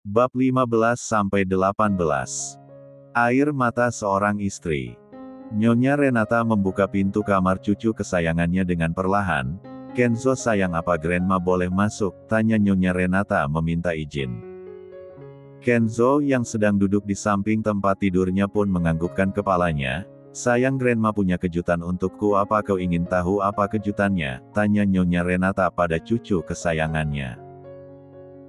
Bab 15-18. Air mata seorang istri. Nyonya Renata membuka pintu kamar cucu kesayangannya dengan perlahan. "Kenzo sayang, apa Grandma boleh masuk?" tanya Nyonya Renata meminta izin. Kenzo yang sedang duduk di samping tempat tidurnya pun menganggukkan kepalanya. "Sayang, Grandma punya kejutan untukku. Apa kau ingin tahu apa kejutannya?" tanya Nyonya Renata pada cucu kesayangannya.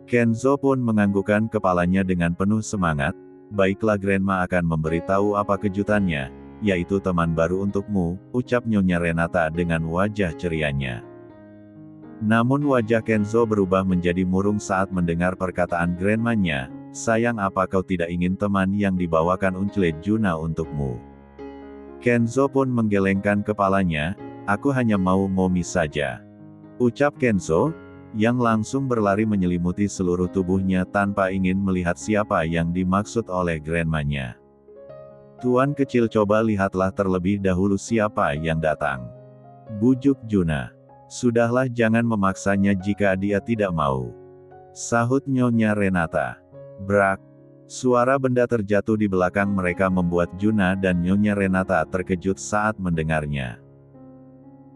Kenzo pun menganggukkan kepalanya dengan penuh semangat. "Baiklah, Grandma akan memberitahu apa kejutannya, yaitu teman baru untukmu," ucap Nyonya Renata dengan wajah cerianya. Namun wajah Kenzo berubah menjadi murung saat mendengar perkataan Grandma-nya. "Sayang, apa kau tidak ingin teman yang dibawakan Uncle Juna untukmu?" Kenzo pun menggelengkan kepalanya. "Aku hanya mau Momi saja," ucap Kenzo, yang langsung berlari menyelimuti seluruh tubuhnya tanpa ingin melihat siapa yang dimaksud oleh Grandma-nya. "Tuan kecil, coba lihatlah terlebih dahulu siapa yang datang," bujuk Juna. "Sudahlah, jangan memaksanya jika dia tidak mau," sahut Nyonya Renata. Brak! Suara benda terjatuh di belakang mereka membuat Juna dan Nyonya Renata terkejut saat mendengarnya.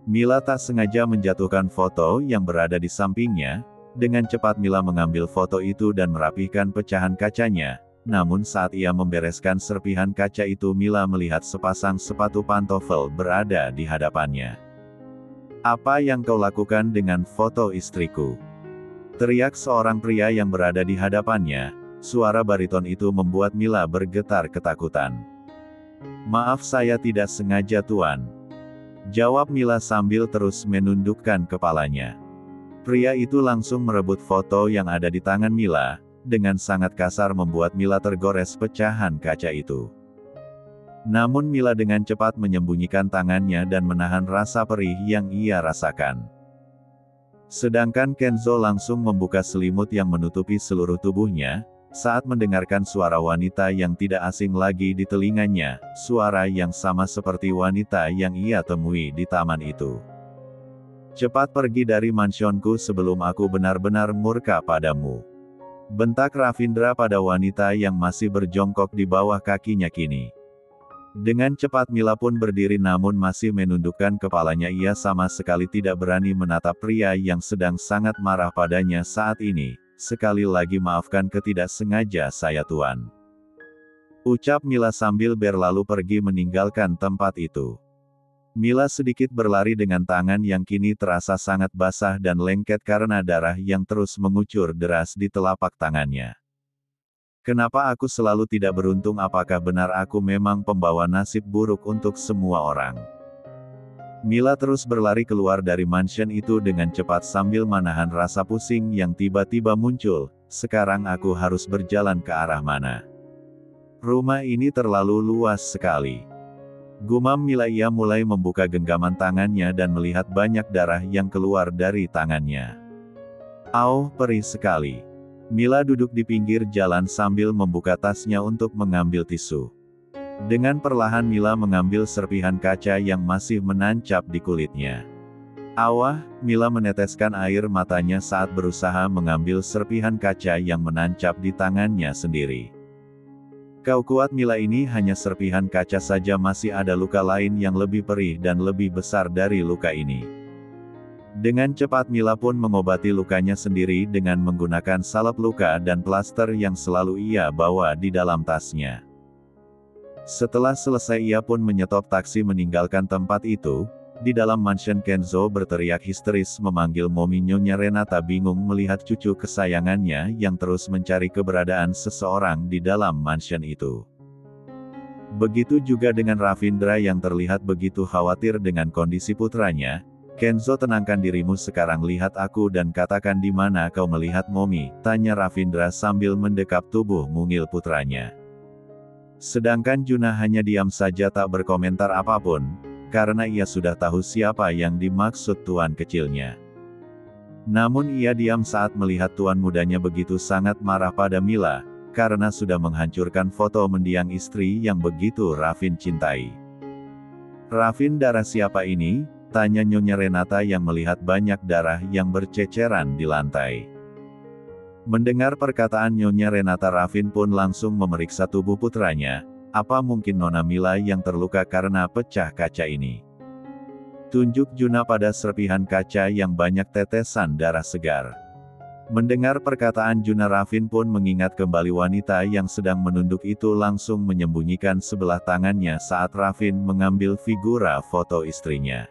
Mila tak sengaja menjatuhkan foto yang berada di sampingnya. Dengan cepat Mila mengambil foto itu dan merapihkan pecahan kacanya. Namun saat ia membereskan serpihan kaca itu, Mila melihat sepasang sepatu pantofel berada di hadapannya. "Apa yang kau lakukan dengan foto istriku?" teriak seorang pria yang berada di hadapannya. Suara bariton itu membuat Mila bergetar ketakutan. "Maaf, saya tidak sengaja, Tuan," jawab Mila sambil terus menundukkan kepalanya. Pria itu langsung merebut foto yang ada di tangan Mila, dengan sangat kasar membuat Mila tergores pecahan kaca itu. Namun Mila dengan cepat menyembunyikan tangannya dan menahan rasa perih yang ia rasakan. Sedangkan Kenzo langsung membuka selimut yang menutupi seluruh tubuhnya, saat mendengarkan suara wanita yang tidak asing lagi di telinganya, suara yang sama seperti wanita yang ia temui di taman itu. "Cepat pergi dari mansionku sebelum aku benar-benar murka padamu," bentak Ravindra pada wanita yang masih berjongkok di bawah kakinya kini. Dengan cepat Mila pun berdiri namun masih menundukkan kepalanya. Ia sama sekali tidak berani menatap pria yang sedang sangat marah padanya saat ini. "Sekali lagi maafkan ketidaksengaja saya, Tuan," ucap Mila sambil berlalu pergi meninggalkan tempat itu. Mila sedikit berlari dengan tangan yang kini terasa sangat basah dan lengket karena darah yang terus mengucur deras di telapak tangannya. "Kenapa aku selalu tidak beruntung? Apakah benar aku memang pembawa nasib buruk untuk semua orang?" Mila terus berlari keluar dari mansion itu dengan cepat sambil menahan rasa pusing yang tiba-tiba muncul. "Sekarang aku harus berjalan ke arah mana? Rumah ini terlalu luas sekali," gumam Mila. Ia mulai membuka genggaman tangannya dan melihat banyak darah yang keluar dari tangannya. "Au, perih sekali." Mila duduk di pinggir jalan sambil membuka tasnya untuk mengambil tisu. Dengan perlahan Mila mengambil serpihan kaca yang masih menancap di kulitnya. "Awah!" Mila meneteskan air matanya saat berusaha mengambil serpihan kaca yang menancap di tangannya sendiri. "Kau kuat, Mila, ini hanya serpihan kaca saja, masih ada luka lain yang lebih perih dan lebih besar dari luka ini." Dengan cepat Mila pun mengobati lukanya sendiri dengan menggunakan salep luka dan plaster yang selalu ia bawa di dalam tasnya. Setelah selesai ia pun menyetop taksi meninggalkan tempat itu. Di dalam mansion Kenzo berteriak histeris memanggil Momi. Nyonya Renata bingung melihat cucu kesayangannya yang terus mencari keberadaan seseorang di dalam mansion itu. Begitu juga dengan Ravindra yang terlihat begitu khawatir dengan kondisi putranya. "Kenzo, tenangkan dirimu sekarang, lihat aku dan katakan di mana kau melihat Momi?" tanya Ravindra sambil mendekap tubuh mungil putranya. Sedangkan Juna hanya diam saja tak berkomentar apapun, karena ia sudah tahu siapa yang dimaksud tuan kecilnya. Namun ia diam saat melihat tuan mudanya begitu sangat marah pada Mila, karena sudah menghancurkan foto mendiang istri yang begitu Ravin cintai. "Ravin, darah siapa ini?" Tanya Nyonya Renata yang melihat banyak darah yang berceceran di lantai. Mendengar perkataan Nyonya Renata, Raffin pun langsung memeriksa tubuh putranya. Apa mungkin Nona Mila yang terluka karena pecah kaca ini? Tunjuk Juna pada serpihan kaca yang banyak tetesan darah segar. Mendengar perkataan Juna, Raffin pun mengingat kembali wanita yang sedang menunduk itu langsung menyembunyikan sebelah tangannya saat Raffin mengambil figura foto istrinya.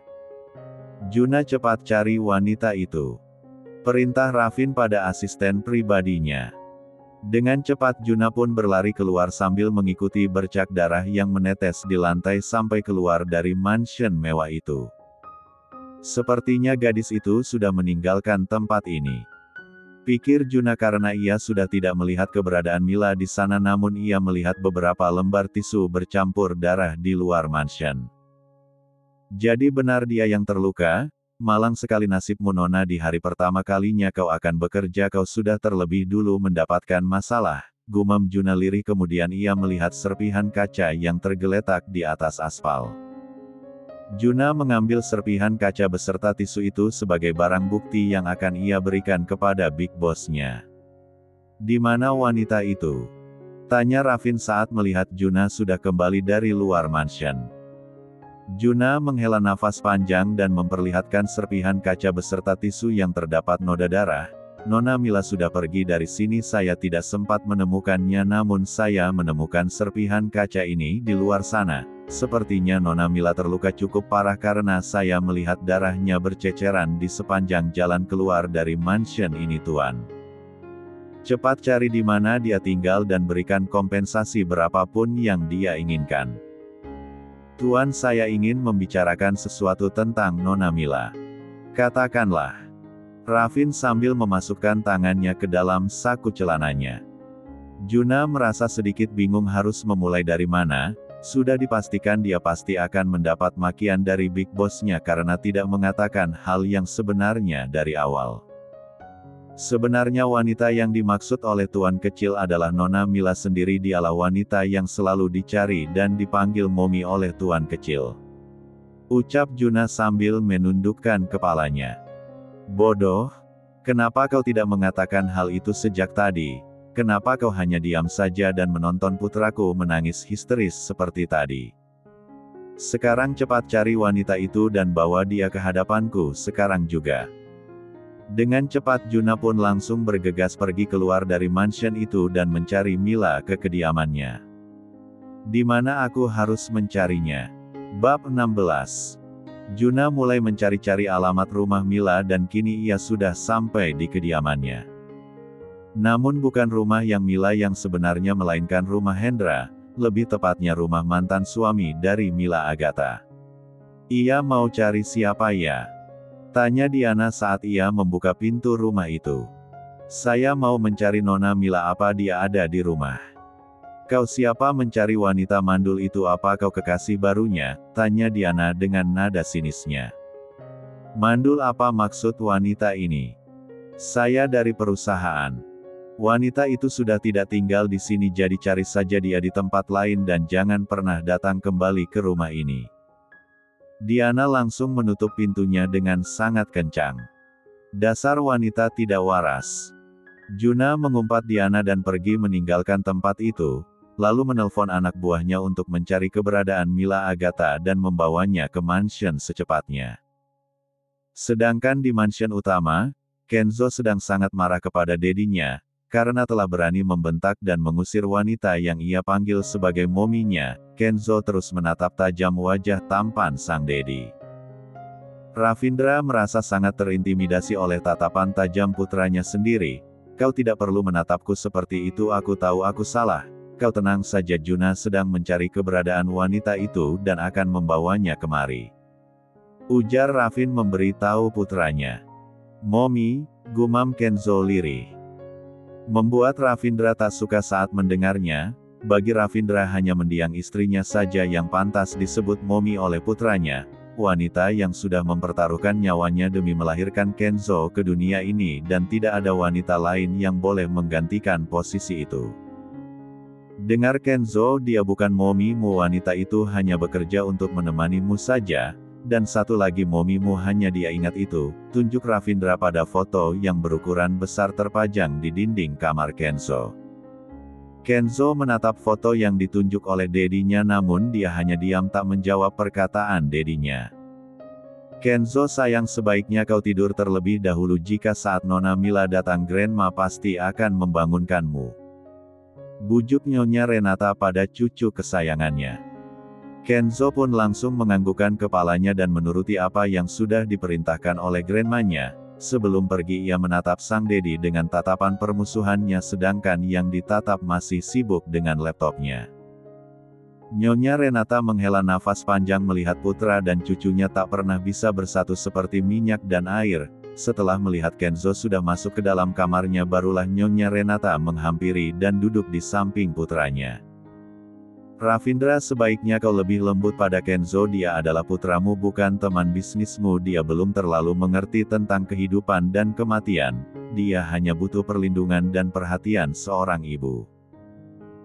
Juna, cepat cari wanita itu. Perintah Raffin pada asisten pribadinya. Dengan cepat Juna pun berlari keluar sambil mengikuti bercak darah yang menetes di lantai sampai keluar dari mansion mewah itu. Sepertinya gadis itu sudah meninggalkan tempat ini. Pikir Juna karena ia sudah tidak melihat keberadaan Mila di sana, namun ia melihat beberapa lembar tisu bercampur darah di luar mansion. Jadi benar dia yang terluka? Malang sekali nasibmu Nona, di hari pertama kalinya kau akan bekerja kau sudah terlebih dulu mendapatkan masalah, gumam Juna lirih. Kemudian ia melihat serpihan kaca yang tergeletak di atas aspal. Juna mengambil serpihan kaca beserta tisu itu sebagai barang bukti yang akan ia berikan kepada Big Boss-nya. Di mana wanita itu? Tanya Raffin saat melihat Juna sudah kembali dari luar mansion. Juna menghela nafas panjang dan memperlihatkan serpihan kaca beserta tisu yang terdapat noda darah. Nona Mila sudah pergi dari sini, saya tidak sempat menemukannya, namun saya menemukan serpihan kaca ini di luar sana. Sepertinya Nona Mila terluka cukup parah karena saya melihat darahnya berceceran di sepanjang jalan keluar dari mansion ini Tuan. Cepat cari di mana dia tinggal dan berikan kompensasi berapapun yang dia inginkan. Tuan, saya ingin membicarakan sesuatu tentang Nona Mila. Katakanlah. Raffin sambil memasukkan tangannya ke dalam saku celananya. Juna merasa sedikit bingung harus memulai dari mana. Sudah dipastikan dia pasti akan mendapat makian dari Big Boss-nya karena tidak mengatakan hal yang sebenarnya dari awal. Sebenarnya wanita yang dimaksud oleh Tuan Kecil adalah Nona Mila sendiri, dialah wanita yang selalu dicari dan dipanggil Momi oleh Tuan Kecil. Ucap Juna sambil menundukkan kepalanya. Bodoh, kenapa kau tidak mengatakan hal itu sejak tadi? Kenapa kau hanya diam saja dan menonton putraku menangis histeris seperti tadi? Sekarang cepat cari wanita itu dan bawa dia ke hadapanku sekarang juga. Dengan cepat Juna pun langsung bergegas pergi keluar dari mansion itu dan mencari Mila ke kediamannya. Di mana aku harus mencarinya? Bab 16. Juna mulai mencari-cari alamat rumah Mila dan kini ia sudah sampai di kediamannya. Namun bukan rumah yang Mila yang sebenarnya melainkan rumah Hendra, lebih tepatnya rumah mantan suami dari Mila, Agatha. Ia mau cari siapa ya? Tanya Diana saat ia membuka pintu rumah itu. Saya mau mencari Nona Mila, apa dia ada di rumah? Kau siapa mencari wanita mandul itu, apa kau kekasih barunya? Tanya Diana dengan nada sinisnya. Mandul, apa maksud wanita ini? Saya dari perusahaan. Wanita itu sudah tidak tinggal di sini, jadi cari saja dia di tempat lain dan jangan pernah datang kembali ke rumah ini. Diana langsung menutup pintunya dengan sangat kencang. Dasar wanita tidak waras. Juna mengumpat Diana dan pergi meninggalkan tempat itu, lalu menelpon anak buahnya untuk mencari keberadaan Mila, Agatha dan membawanya ke mansion secepatnya. Sedangkan di mansion utama, Kenzo sedang sangat marah kepada dedinya, karena telah berani membentak dan mengusir wanita yang ia panggil sebagai mominya. Kenzo terus menatap tajam wajah tampan sang dedi. Ravindra merasa sangat terintimidasi oleh tatapan tajam putranya sendiri. Kau tidak perlu menatapku seperti itu, aku tahu aku salah. Kau tenang saja, Juna sedang mencari keberadaan wanita itu dan akan membawanya kemari. Ujar Raffin memberitahu putranya. Momi, gumam Kenzo lirih. Membuat Ravindra tak suka saat mendengarnya. Bagi Ravindra hanya mendiang istrinya saja yang pantas disebut Momi oleh putranya, wanita yang sudah mempertaruhkan nyawanya demi melahirkan Kenzo ke dunia ini dan tidak ada wanita lain yang boleh menggantikan posisi itu. Dengar Kenzo, dia bukan Momi-mu, wanita itu hanya bekerja untuk menemanimu saja. Dan satu lagi momimu hanya dia ingat itu, tunjuk Ravindra pada foto yang berukuran besar terpajang di dinding kamar Kenzo. Kenzo menatap foto yang ditunjuk oleh dedinya namun dia hanya diam tak menjawab perkataan dedinya. Kenzo sayang sebaiknya kau tidur terlebih dahulu jika saat Nona Mila datang Grandma pasti akan membangunkanmu. Bujuk Nyonya Renata pada cucu kesayangannya. Kenzo pun langsung menganggukkan kepalanya dan menuruti apa yang sudah diperintahkan oleh grandmanya. Sebelum pergi ia menatap sang dedi dengan tatapan permusuhannya sedangkan yang ditatap masih sibuk dengan laptopnya. Nyonya Renata menghela nafas panjang melihat putra dan cucunya tak pernah bisa bersatu seperti minyak dan air. Setelah melihat Kenzo sudah masuk ke dalam kamarnya barulah Nyonya Renata menghampiri dan duduk di samping putranya. Ravindra, sebaiknya kau lebih lembut pada Kenzo, dia adalah putramu bukan teman bisnismu, dia belum terlalu mengerti tentang kehidupan dan kematian, dia hanya butuh perlindungan dan perhatian seorang ibu.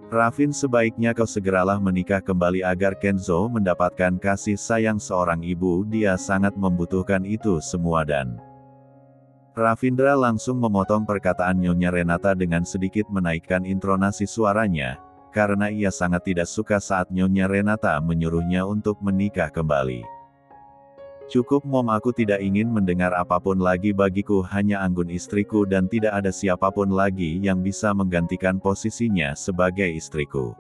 Ravin, sebaiknya kau segeralah menikah kembali agar Kenzo mendapatkan kasih sayang seorang ibu, dia sangat membutuhkan itu semua dan... Ravindra langsung memotong perkataan Nyonya Renata dengan sedikit menaikkan intonasi suaranya. Karena ia sangat tidak suka saat Nyonya Renata menyuruhnya untuk menikah kembali. Cukup Mom, aku tidak ingin mendengar apapun lagi, bagiku hanya Anggun istriku dan tidak ada siapapun lagi yang bisa menggantikan posisinya sebagai istriku.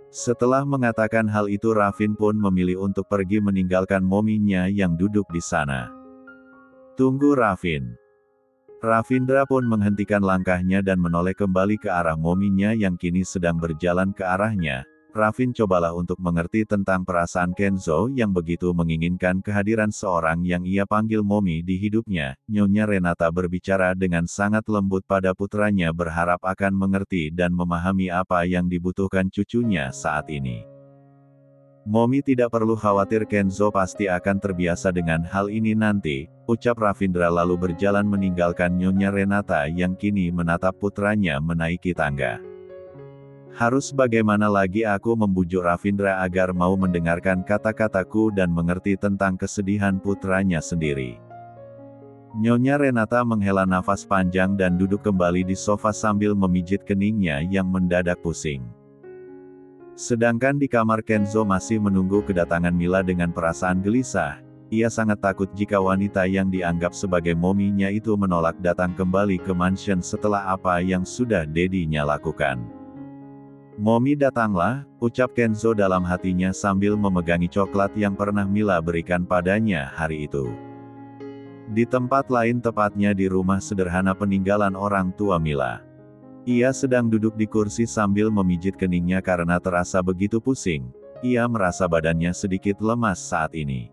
Setelah mengatakan hal itu Ravin pun memilih untuk pergi meninggalkan mominya yang duduk di sana. Tunggu Ravin. Ravindra pun menghentikan langkahnya dan menoleh kembali ke arah mominya yang kini sedang berjalan ke arahnya. Ravin cobalah untuk mengerti tentang perasaan Kenzo yang begitu menginginkan kehadiran seorang yang ia panggil momi di hidupnya. Nyonya Renata berbicara dengan sangat lembut pada putranya berharap akan mengerti dan memahami apa yang dibutuhkan cucunya saat ini. Momi tidak perlu khawatir, Kenzo pasti akan terbiasa dengan hal ini nanti, ucap Ravindra lalu berjalan meninggalkan Nyonya Renata yang kini menatap putranya menaiki tangga. Harus bagaimana lagi aku membujuk Ravindra agar mau mendengarkan kata-kataku dan mengerti tentang kesedihan putranya sendiri. Nyonya Renata menghela nafas panjang dan duduk kembali di sofa sambil memijit keningnya yang mendadak pusing. Sedangkan di kamar Kenzo masih menunggu kedatangan Mila dengan perasaan gelisah. Ia sangat takut jika wanita yang dianggap sebagai mominya itu menolak datang kembali ke mansion setelah apa yang sudah dedinya lakukan. Momi, datanglah, ucap Kenzo dalam hatinya sambil memegangi coklat yang pernah Mila berikan padanya hari itu. Di tempat lain, tepatnya di rumah sederhana peninggalan orang tua Mila. Ia sedang duduk di kursi sambil memijit keningnya karena terasa begitu pusing. Ia merasa badannya sedikit lemas saat ini.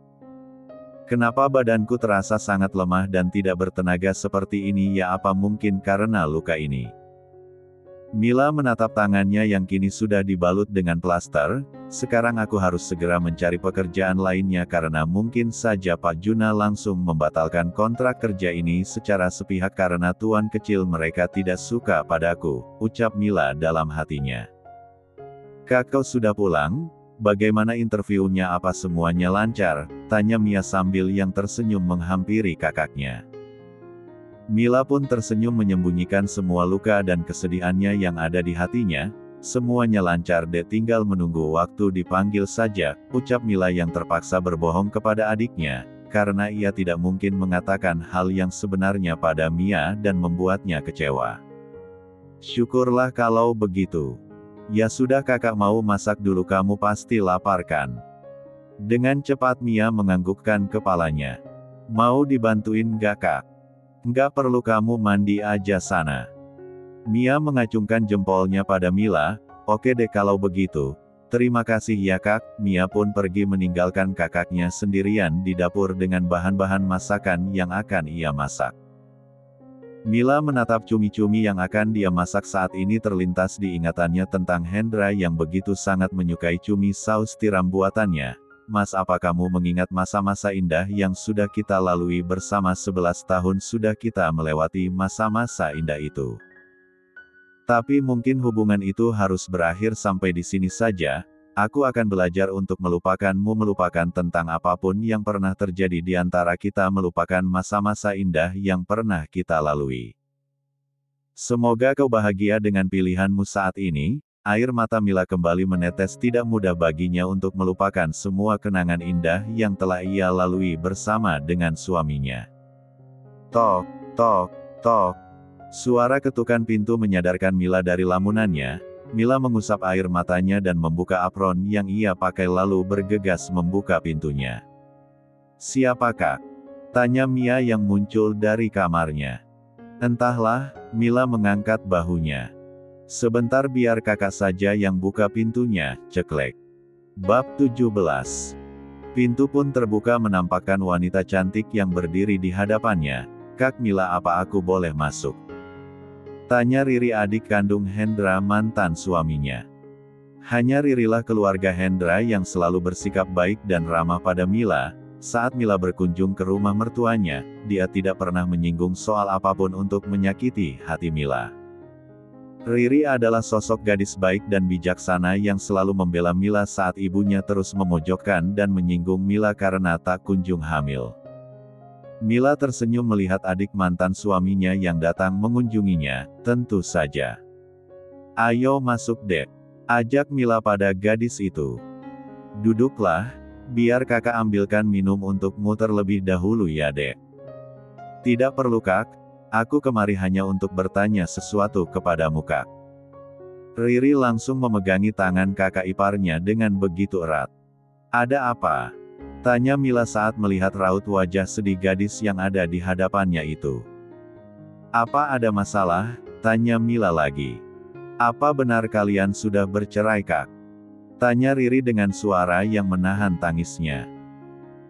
Kenapa badanku terasa sangat lemah dan tidak bertenaga seperti ini ya, apa mungkin karena luka ini? Mila menatap tangannya yang kini sudah dibalut dengan plaster. Sekarang aku harus segera mencari pekerjaan lainnya karena mungkin saja Pak Juna langsung membatalkan kontrak kerja ini secara sepihak karena tuan kecil mereka tidak suka padaku, ucap Mila dalam hatinya. Kak, kau sudah pulang? Bagaimana interviunya, apa semuanya lancar? Tanya Mia sambil yang tersenyum menghampiri kakaknya. Mila pun tersenyum menyembunyikan semua luka dan kesedihannya yang ada di hatinya. Semuanya lancar dek, tinggal menunggu waktu dipanggil saja, ucap Mila yang terpaksa berbohong kepada adiknya, karena ia tidak mungkin mengatakan hal yang sebenarnya pada Mia dan membuatnya kecewa. Syukurlah kalau begitu. Ya sudah, kakak mau masak dulu, kamu pasti lapar kan? Dengan cepat Mia menganggukkan kepalanya. Mau dibantuin gak kak? Nggak perlu, kamu mandi aja sana. Mia mengacungkan jempolnya pada Mila. Oke deh kalau begitu. Terima kasih ya kak. Mia pun pergi meninggalkan kakaknya sendirian di dapur dengan bahan-bahan masakan yang akan ia masak. Mila menatap cumi-cumi yang akan dia masak saat ini terlintas di ingatannya tentang Hendra yang begitu sangat menyukai cumi saus tiram buatannya. Mas, apa kamu mengingat masa-masa indah yang sudah kita lalui bersama? 11 tahun sudah kita melewati masa-masa indah itu. Tapi mungkin hubungan itu harus berakhir sampai di sini saja. Aku akan belajar untuk melupakanmu, melupakan tentang apapun yang pernah terjadi di antara kita, melupakan masa-masa indah yang pernah kita lalui. Semoga kau bahagia dengan pilihanmu saat ini." Air mata Mila kembali menetes. Tidak mudah baginya untuk melupakan semua kenangan indah yang telah ia lalui bersama dengan suaminya. Tok, tok, tok. Suara ketukan pintu menyadarkan Mila dari lamunannya. Mila mengusap air matanya dan membuka apron yang ia pakai lalu bergegas membuka pintunya. "Siapakah?" tanya Mia yang muncul dari kamarnya. "Entahlah," Mila mengangkat bahunya. "Sebentar, biar kakak saja yang buka pintunya." Ceklek. Bab 17. Pintu pun terbuka menampakkan wanita cantik yang berdiri di hadapannya. "Kak Mila, apa aku boleh masuk?" tanya Riri, adik kandung Hendra, mantan suaminya. Hanya Ririlah keluarga Hendra yang selalu bersikap baik dan ramah pada Mila. Saat Mila berkunjung ke rumah mertuanya, dia tidak pernah menyinggung soal apapun untuk menyakiti hati Mila. Riri adalah sosok gadis baik dan bijaksana yang selalu membela Mila saat ibunya terus memojokkan dan menyinggung Mila karena tak kunjung hamil. Mila tersenyum melihat adik mantan suaminya yang datang mengunjunginya. "Tentu saja. Ayo masuk, Dek," ajak Mila pada gadis itu. "Duduklah, biar kakak ambilkan minum untukmu terlebih dahulu ya, Dek." "Tidak perlu, Kak. Aku kemari hanya untuk bertanya sesuatu kepadamu, Kak." Riri langsung memegangi tangan kakak iparnya dengan begitu erat. "Ada apa?" tanya Mila saat melihat raut wajah sedih gadis yang ada di hadapannya itu. "Apa ada masalah?" tanya Mila lagi. "Apa benar kalian sudah bercerai, Kak?" tanya Riri dengan suara yang menahan tangisnya.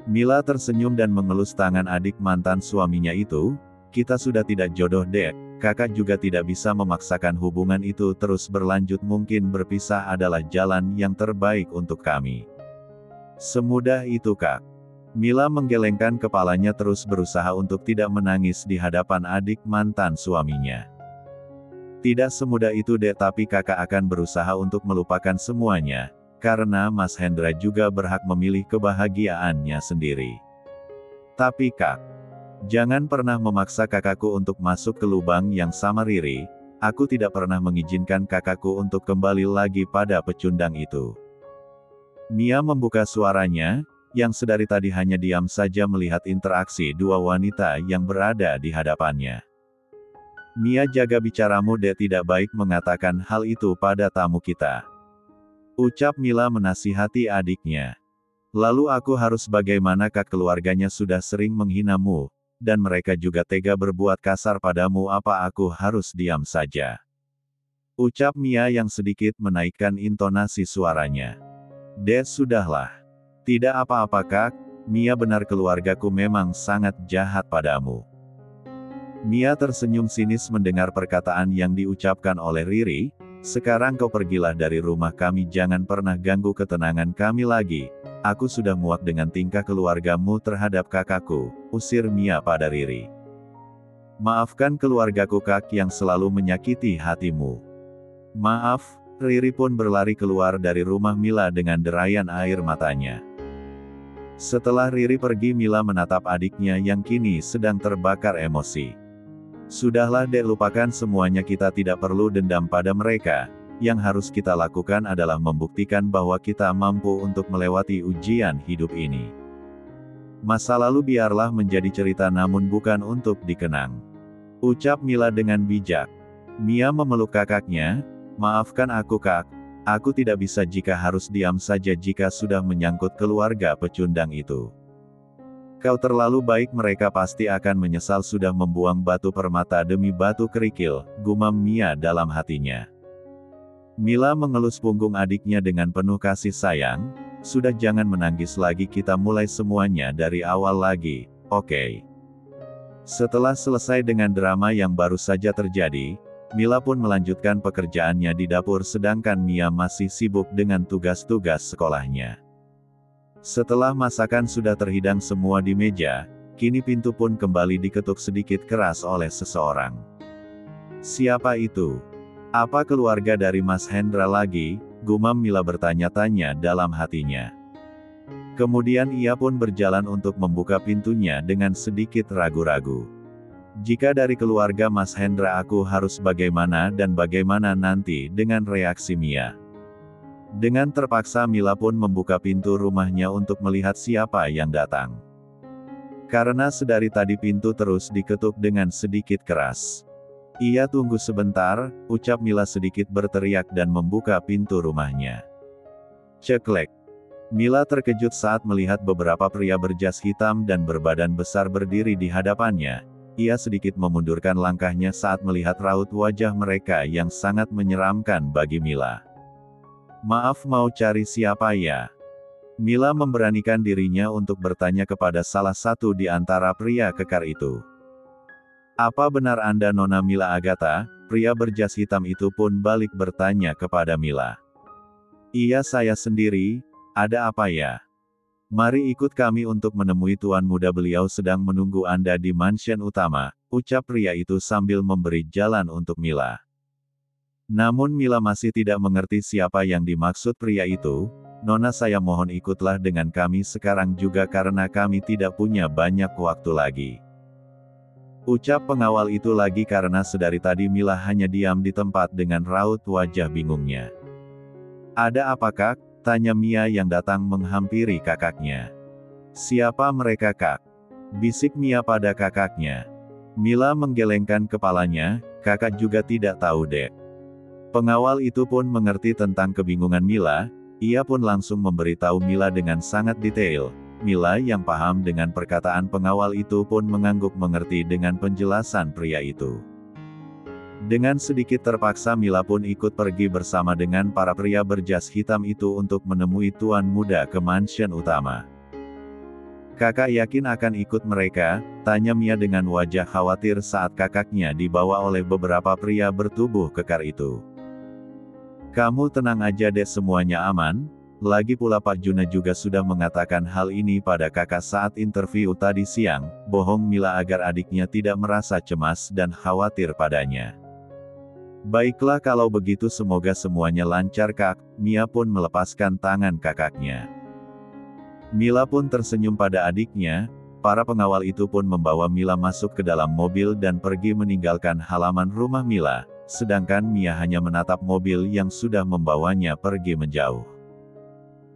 Mila tersenyum dan mengelus tangan adik mantan suaminya itu. "Kita sudah tidak jodoh, Dek. Kakak juga tidak bisa memaksakan hubungan itu terus berlanjut. Mungkin berpisah adalah jalan yang terbaik untuk kami." "Semudah itu, Kak?" Mila menggelengkan kepalanya terus berusaha untuk tidak menangis di hadapan adik mantan suaminya. "Tidak semudah itu, Dek, tapi kakak akan berusaha untuk melupakan semuanya, karena Mas Hendra juga berhak memilih kebahagiaannya sendiri. Tapi Kak, jangan pernah memaksa kakakku untuk masuk ke lubang yang sama Riri. Aku tidak pernah mengizinkan kakakku untuk kembali lagi pada pecundang itu." Mia membuka suaranya, yang sedari tadi hanya diam saja melihat interaksi dua wanita yang berada di hadapannya. "Mia, jaga bicaramu, Dek, tidak baik mengatakan hal itu pada tamu kita," ucap Mila menasihati adiknya. "Lalu aku harus bagaimana, Kak? Keluarganya sudah sering menghinamu, dan mereka juga tega berbuat kasar padamu. Apa aku harus diam saja?" ucap Mia yang sedikit menaikkan intonasi suaranya. "Dek, sudahlah. Tidak apa-apa, Kak. Mia, benar keluargaku memang sangat jahat padamu." Mia tersenyum sinis mendengar perkataan yang diucapkan oleh Riri. "Sekarang kau pergilah dari rumah kami, jangan pernah ganggu ketenangan kami lagi. Aku sudah muak dengan tingkah keluargamu terhadap kakakku," usir Mia pada Riri. "Maafkan keluargaku, Kak, yang selalu menyakiti hatimu." "Maaf." Riri pun berlari keluar dari rumah Mila dengan derayan air matanya. Setelah Riri pergi, Mila menatap adiknya yang kini sedang terbakar emosi. "Sudahlah, Dek, lupakan semuanya, kita tidak perlu dendam pada mereka. Yang harus kita lakukan adalah membuktikan bahwa kita mampu untuk melewati ujian hidup ini. Masa lalu biarlah menjadi cerita namun bukan untuk dikenang," ucap Mila dengan bijak. Mia memeluk kakaknya. "Maafkan aku, Kak. Aku tidak bisa jika harus diam saja jika sudah menyangkut keluarga pecundang itu. Kau terlalu baik, mereka pasti akan menyesal sudah membuang batu permata demi batu kerikil," gumam Mia dalam hatinya. Mila mengelus punggung adiknya dengan penuh kasih sayang. "Sudah, jangan menangis lagi, kita mulai semuanya dari awal lagi, oke?" Setelah selesai dengan drama yang baru saja terjadi, Mila pun melanjutkan pekerjaannya di dapur sedangkan Mia masih sibuk dengan tugas-tugas sekolahnya. Setelah masakan sudah terhidang semua di meja, kini pintu pun kembali diketuk sedikit keras oleh seseorang. "Siapa itu? Apa keluarga dari Mas Hendra lagi?" gumam Mila bertanya-tanya dalam hatinya. Kemudian ia pun berjalan untuk membuka pintunya dengan sedikit ragu-ragu. Jika dari keluarga Mas Hendra aku harus bagaimana dan bagaimana nanti dengan reaksi Mia. Dengan terpaksa Mila pun membuka pintu rumahnya untuk melihat siapa yang datang. Karena sedari tadi pintu terus diketuk dengan sedikit keras. Ia tunggu sebentar, ucap Mila sedikit berteriak dan membuka pintu rumahnya. Ceklek. Mila terkejut saat melihat beberapa pria berjas hitam dan berbadan besar berdiri di hadapannya. Ia sedikit memundurkan langkahnya saat melihat raut wajah mereka yang sangat menyeramkan bagi Mila. Maaf, mau cari siapa ya? Mila memberanikan dirinya untuk bertanya kepada salah satu di antara pria kekar itu. Apa benar Anda Nona Mila Agatha? Pria berjas hitam itu pun balik bertanya kepada Mila. Iya, saya sendiri. Ada apa ya? Mari ikut kami untuk menemui tuan muda, beliau sedang menunggu Anda di mansion utama, ucap pria itu sambil memberi jalan untuk Mila. Namun Mila masih tidak mengerti siapa yang dimaksud pria itu. Nona, saya mohon ikutlah dengan kami sekarang juga karena kami tidak punya banyak waktu lagi. Ucap pengawal itu lagi karena sedari tadi Mila hanya diam di tempat dengan raut wajah bingungnya. Ada apa kak? Tanya Mia yang datang menghampiri kakaknya. Siapa mereka kak? Bisik Mia pada kakaknya. Mila menggelengkan kepalanya, kakak juga tidak tahu dek. Pengawal itu pun mengerti tentang kebingungan Mila, ia pun langsung memberitahu Mila dengan sangat detail. Mila yang paham dengan perkataan pengawal itu pun mengangguk mengerti dengan penjelasan pria itu. Dengan sedikit terpaksa Mila pun ikut pergi bersama dengan para pria berjas hitam itu untuk menemui tuan muda ke mansion utama. Kakak yakin akan ikut mereka? Tanya Mia dengan wajah khawatir saat kakaknya dibawa oleh beberapa pria bertubuh kekar itu. Kamu tenang aja deh, semuanya aman. Lagi pula Pak Juna juga sudah mengatakan hal ini pada kakak saat interview tadi siang, bohong Mila agar adiknya tidak merasa cemas dan khawatir padanya. Baiklah kalau begitu semoga semuanya lancar kak, Mia pun melepaskan tangan kakaknya. Mila pun tersenyum pada adiknya, para pengawal itu pun membawa Mila masuk ke dalam mobil dan pergi meninggalkan halaman rumah Mila, sedangkan Mia hanya menatap mobil yang sudah membawanya pergi menjauh.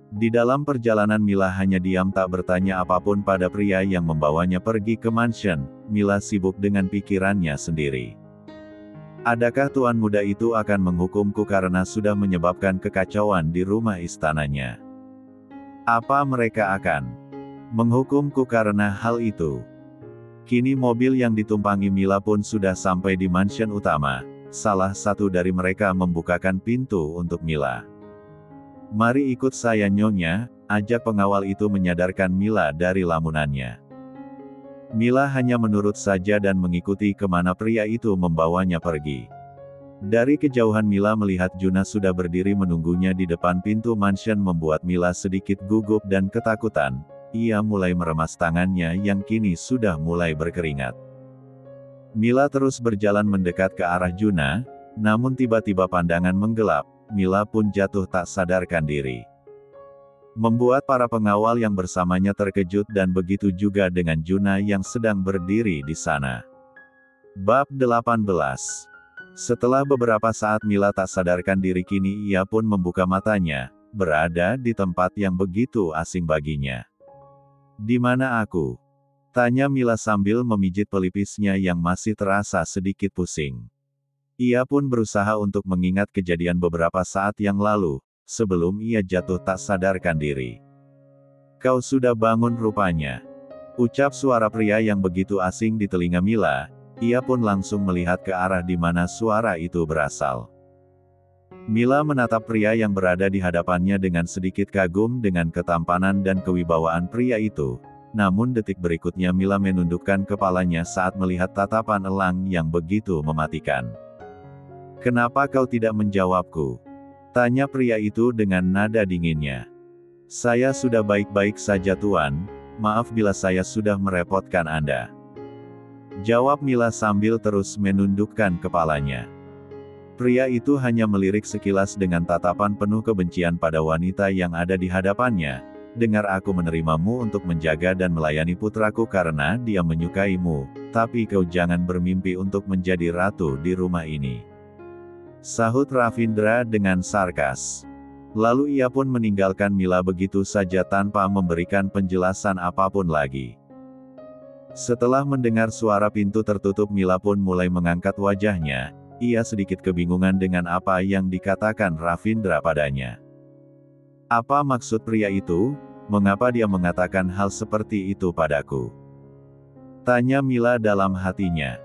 Di dalam perjalanan Mila hanya diam tak bertanya apapun pada pria yang membawanya pergi ke mansion. Mila sibuk dengan pikirannya sendiri. Adakah tuan muda itu akan menghukumku karena sudah menyebabkan kekacauan di rumah istananya? Apa mereka akan menghukumku karena hal itu? Kini mobil yang ditumpangi Mila pun sudah sampai di mansion utama. Salah satu dari mereka membukakan pintu untuk Mila. Mari ikut saya nyonya, ajak pengawal itu menyadarkan Mila dari lamunannya. Mila hanya menurut saja dan mengikuti kemana pria itu membawanya pergi. Dari kejauhan Mila melihat Juna sudah berdiri menunggunya di depan pintu mansion membuat Mila sedikit gugup dan ketakutan. Ia mulai meremas tangannya yang kini sudah mulai berkeringat. Mila terus berjalan mendekat ke arah Juna, namun tiba-tiba pandangan menggelap. Mila pun jatuh tak sadarkan diri. Membuat para pengawal yang bersamanya terkejut dan begitu juga dengan Juna yang sedang berdiri di sana. Bab 18. Setelah beberapa saat Mila tak sadarkan diri kini ia pun membuka matanya, berada di tempat yang begitu asing baginya. Di mana aku? Tanya Mila sambil memijit pelipisnya yang masih terasa sedikit pusing. Ia pun berusaha untuk mengingat kejadian beberapa saat yang lalu, sebelum ia jatuh tak sadarkan diri. Kau sudah bangun rupanya. Ucap suara pria yang begitu asing di telinga Mila, ia pun langsung melihat ke arah di mana suara itu berasal. Mila menatap pria yang berada di hadapannya dengan sedikit kagum dengan ketampanan dan kewibawaan pria itu. Namun detik berikutnya Mila menundukkan kepalanya saat melihat tatapan elang yang begitu mematikan. Kenapa kau tidak menjawabku? Tanya pria itu dengan nada dinginnya. Saya sudah baik-baik saja tuan, maaf bila saya sudah merepotkan Anda. Jawab Mila sambil terus menundukkan kepalanya. Pria itu hanya melirik sekilas dengan tatapan penuh kebencian pada wanita yang ada di hadapannya. Dengar, aku menerimamu untuk menjaga dan melayani putraku karena dia menyukaimu, tapi kau jangan bermimpi untuk menjadi ratu di rumah ini. Sahut Ravindra dengan sarkas. Lalu ia pun meninggalkan Mila begitu saja tanpa memberikan penjelasan apapun lagi. Setelah mendengar suara pintu tertutup, Mila pun mulai mengangkat wajahnya. Ia sedikit kebingungan dengan apa yang dikatakan Ravindra padanya. Apa maksud pria itu? Mengapa dia mengatakan hal seperti itu padaku? Tanya Mila dalam hatinya.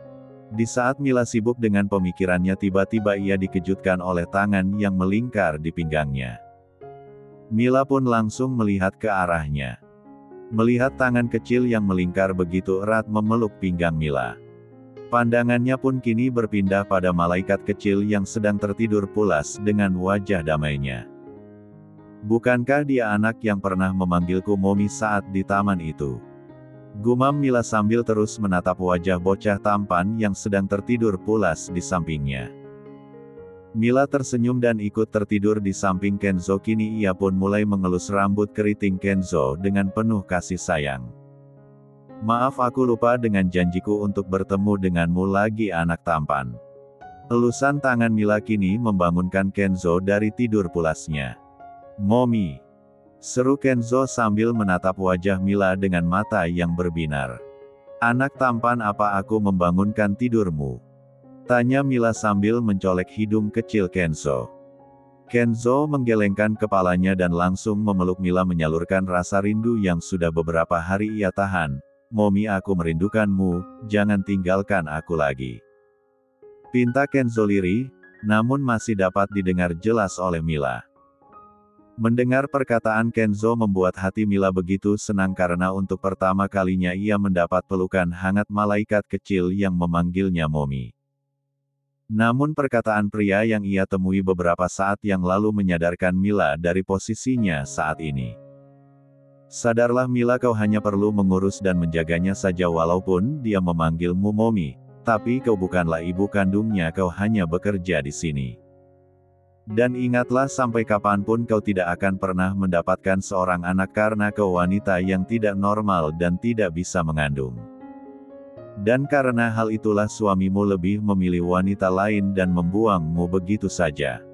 Di saat Mila sibuk dengan pemikirannya, tiba-tiba ia dikejutkan oleh tangan yang melingkar di pinggangnya. Mila pun langsung melihat ke arahnya. Melihat tangan kecil yang melingkar begitu erat memeluk pinggang Mila. Pandangannya pun kini berpindah pada malaikat kecil yang sedang tertidur pulas dengan wajah damainya. Bukankah dia anak yang pernah memanggilku Momi saat di taman itu? Gumam Mila sambil terus menatap wajah bocah tampan yang sedang tertidur pulas di sampingnya. Mila tersenyum dan ikut tertidur di samping Kenzo. Kini ia pun mulai mengelus rambut keriting Kenzo dengan penuh kasih sayang. Maaf, aku lupa dengan janjiku untuk bertemu denganmu lagi, anak tampan. Elusan tangan Mila kini membangunkan Kenzo dari tidur pulasnya. Momi, seru Kenzo sambil menatap wajah Mila dengan mata yang berbinar. Anak tampan, apa aku membangunkan tidurmu? Tanya Mila sambil mencolek hidung kecil Kenzo. Kenzo menggelengkan kepalanya dan langsung memeluk Mila, menyalurkan rasa rindu yang sudah beberapa hari ia tahan. Momi, aku merindukanmu, jangan tinggalkan aku lagi. Pinta Kenzo lirih, namun masih dapat didengar jelas oleh Mila. Mendengar perkataan Kenzo membuat hati Mila begitu senang karena untuk pertama kalinya ia mendapat pelukan hangat malaikat kecil yang memanggilnya Momi. Namun perkataan pria yang ia temui beberapa saat yang lalu menyadarkan Mila dari posisinya saat ini. Sadarlah Mila, kau hanya perlu mengurus dan menjaganya saja, walaupun dia memanggilmu Momi, tapi kau bukanlah ibu kandungnya, kau hanya bekerja di sini. Dan ingatlah, sampai kapanpun kau tidak akan pernah mendapatkan seorang anak karena kau wanita yang tidak normal dan tidak bisa mengandung. Dan karena hal itulah suamimu lebih memilih wanita lain dan membuangmu begitu saja.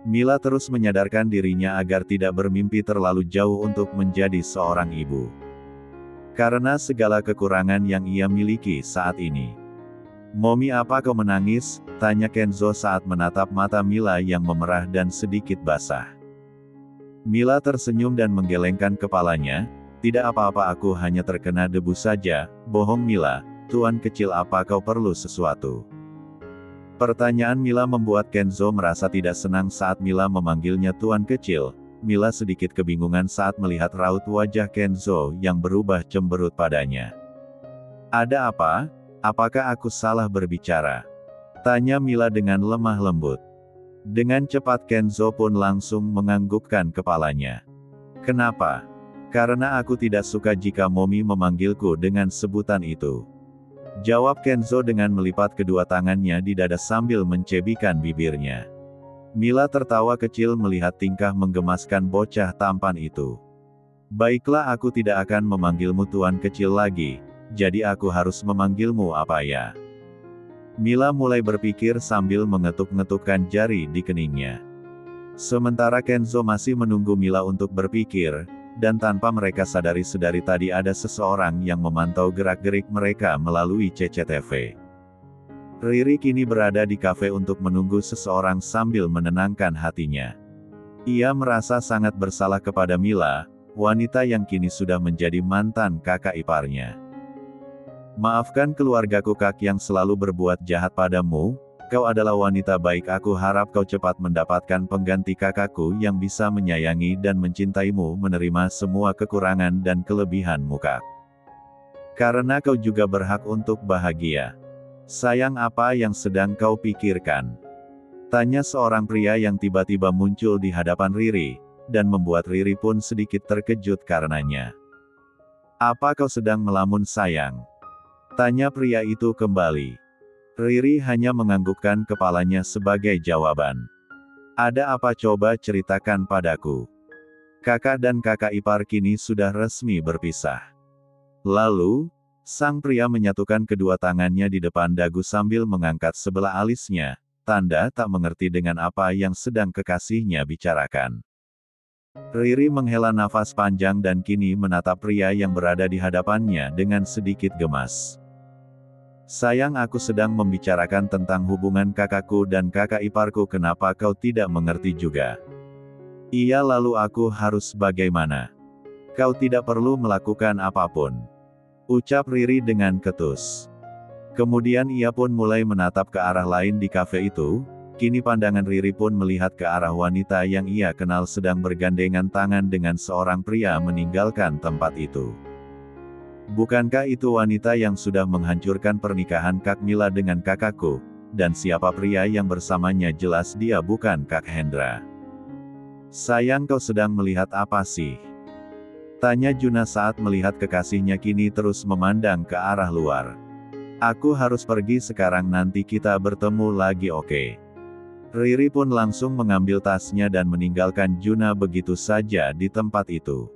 Mila terus menyadarkan dirinya agar tidak bermimpi terlalu jauh untuk menjadi seorang ibu. Karena segala kekurangan yang ia miliki saat ini. Momi, apa kau menangis? Tanya Kenzo saat menatap mata Mila yang memerah dan sedikit basah. Mila tersenyum dan menggelengkan kepalanya. Tidak apa-apa, aku hanya terkena debu saja. Bohong Mila, tuan kecil, apa kau perlu sesuatu? Pertanyaan Mila membuat Kenzo merasa tidak senang saat Mila memanggilnya tuan kecil. Mila sedikit kebingungan saat melihat raut wajah Kenzo yang berubah cemberut padanya. Ada apa? Apakah aku salah berbicara? Tanya Mila dengan lemah lembut. Dengan cepat Kenzo pun langsung menganggukkan kepalanya. Kenapa? Karena aku tidak suka jika Momi memanggilku dengan sebutan itu. Jawab Kenzo dengan melipat kedua tangannya di dada sambil mencebikan bibirnya. Mila tertawa kecil melihat tingkah menggemaskan bocah tampan itu. Baiklah, aku tidak akan memanggilmu tuan kecil lagi, jadi aku harus memanggilmu apa ya? Mila mulai berpikir sambil mengetuk-ngetukkan jari di keningnya. Sementara Kenzo masih menunggu Mila untuk berpikir, dan tanpa mereka sadari sedari tadi ada seseorang yang memantau gerak-gerik mereka melalui CCTV. Riri kini berada di kafe untuk menunggu seseorang sambil menenangkan hatinya. Ia merasa sangat bersalah kepada Mila, wanita yang kini sudah menjadi mantan kakak iparnya. Maafkan keluargaku, Kak, yang selalu berbuat jahat padamu. Kau adalah wanita baik, aku harap kau cepat mendapatkan pengganti kakakku yang bisa menyayangi dan mencintaimu, menerima semua kekurangan dan kelebihanmu, Kak. Karena kau juga berhak untuk bahagia. Sayang, apa yang sedang kau pikirkan? Tanya seorang pria yang tiba-tiba muncul di hadapan Riri, dan membuat Riri pun sedikit terkejut karenanya. Apa kau sedang melamun sayang? Tanya pria itu kembali. Riri hanya menganggukkan kepalanya sebagai jawaban. Ada apa, coba ceritakan padaku. Kakak dan kakak ipar kini sudah resmi berpisah. Lalu, sang pria menyatukan kedua tangannya di depan dagu sambil mengangkat sebelah alisnya, tanda tak mengerti dengan apa yang sedang kekasihnya bicarakan. Riri menghela nafas panjang dan kini menatap pria yang berada di hadapannya dengan sedikit gemas. Sayang, aku sedang membicarakan tentang hubungan kakakku dan kakak iparku, kenapa kau tidak mengerti juga? Iya, lalu aku harus bagaimana? Kau tidak perlu melakukan apapun, ucap Riri dengan ketus. Kemudian ia pun mulai menatap ke arah lain di kafe itu. Kini pandangan Riri pun melihat ke arah wanita yang ia kenal sedang bergandengan tangan dengan seorang pria meninggalkan tempat itu. Bukankah itu wanita yang sudah menghancurkan pernikahan Kak Mila dengan kakakku? Dan siapa pria yang bersamanya? Jelas dia bukan Kak Hendra. Sayang, kau sedang melihat apa sih? Tanya Juna saat melihat kekasihnya kini terus memandang ke arah luar. Aku harus pergi sekarang, nanti kita bertemu lagi, oke? Riri pun langsung mengambil tasnya dan meninggalkan Juna begitu saja di tempat itu.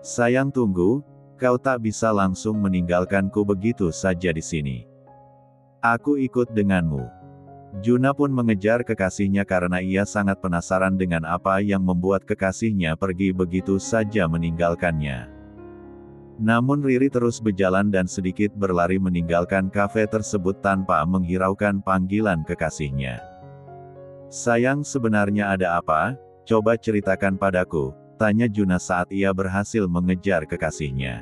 Sayang, tunggu. Kau tak bisa langsung meninggalkanku begitu saja di sini. Aku ikut denganmu. Juna pun mengejar kekasihnya karena ia sangat penasaran dengan apa yang membuat kekasihnya pergi begitu saja meninggalkannya. Namun Riri terus berjalan dan sedikit berlari meninggalkan kafe tersebut tanpa menghiraukan panggilan kekasihnya. Sayang, sebenarnya ada apa? Coba ceritakan padaku, tanya Juna saat ia berhasil mengejar kekasihnya.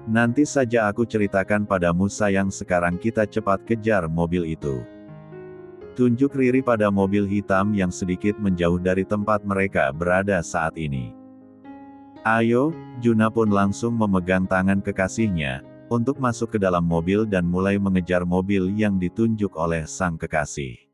Nanti saja aku ceritakan padamu sayang, sekarang kita cepat kejar mobil itu. Tunjuk Riri pada mobil hitam yang sedikit menjauh dari tempat mereka berada saat ini. Ayo, Juna pun langsung memegang tangan kekasihnya, untuk masuk ke dalam mobil dan mulai mengejar mobil yang ditunjuk oleh sang kekasih.